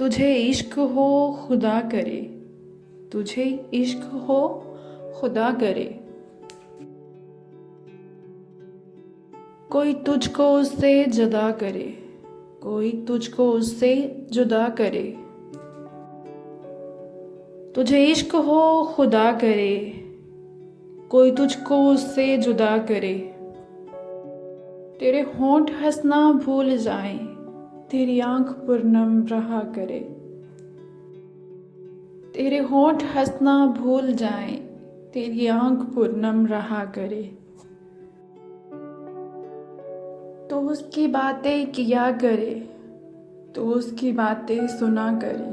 तुझे इश्क हो खुदा करे, तुझे इश्क हो खुदा करे। कोई तुझको उससे जुदा करे, कोई तुझको उससे जुदा करे। तुझे इश्क हो खुदा करे, कोई तुझको उससे जुदा करे। तेरे होंठ हंसना भूल जाएं, तेरी आंख पुरनम रहा करे। तेरे होंठ हंसना भूल जाएं, तेरी आंख पुरनम रहा करे। तो उसकी बातें किया करे, तो उसकी बातें सुना करे।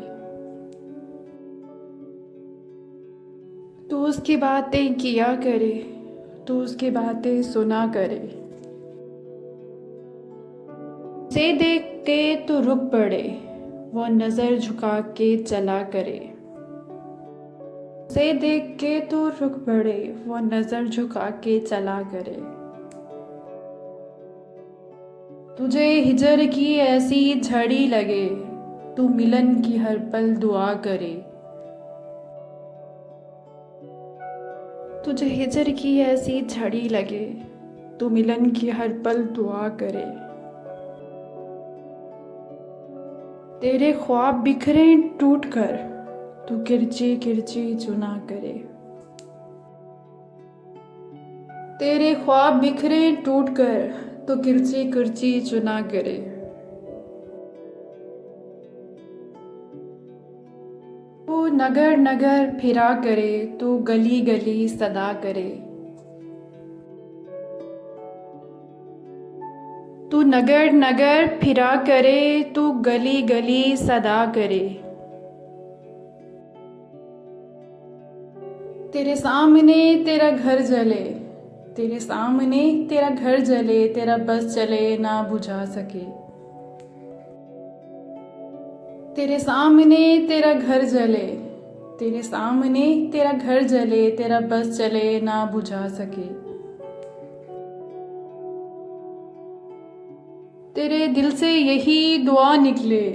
तो उसकी बातें किया करे, तो उसकी बातें सुना करे। से देख के तो रुक पड़े, वो नजर झुका के चला करे। से देख के तो रुक पड़े, वो नजर झुका के चला करे। तुझे हिजर की ऐसी झड़ी लगे, तू मिलन की हर पल दुआ करे। तुझे हिजर की ऐसी झड़ी लगे, तू मिलन की हर पल दुआ करे। तेरे ख्वाब बिखरे टूट कर, तू किरची किरची चुना करे। तेरे ख्वाब बिखरे टूट कर, तू किरची किरची चुना करे। तू नगर नगर फिरा करे, तू गली गली सदा करे। तू नगर नगर फिरा करे, तू गली गली सदा करे। तेरे सामने तेरा घर जले, तेरे सामने तेरा घर जले, तेरा बस चले ना बुझा सके। तेरे सामने तेरा घर जले, तेरे सामने तेरा घर जले, तेरा बस चले ना बुझा सके। तेरे दिल से यही दुआ निकले,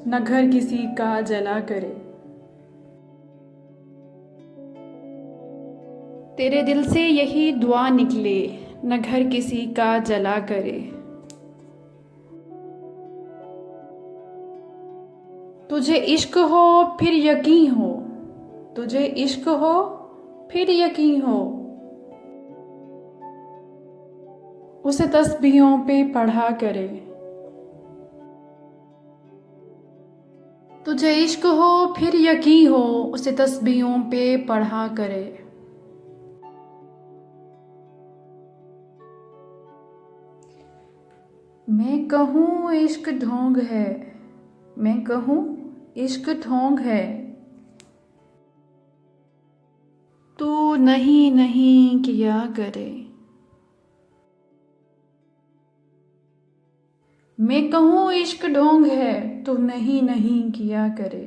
न घर किसी का जला करे। तेरे दिल से यही दुआ निकले, न घर किसी का जला करे। तुझे इश्क हो फिर यकीन हो, तुझे इश्क हो फिर यकीन हो। उसे तस्बीहों पे पढ़ा करे। तुझे इश्क हो फिर यकीन हो, उसे तस्बीहों पे पढ़ा करे। मैं कहूँ इश्क ढोंग है, मैं कहूँ इश्क ढोंग है। तू नहीं नहीं किया करे। मैं कहूँ इश्क ढोंग है, तू नहीं नहीं किया करे।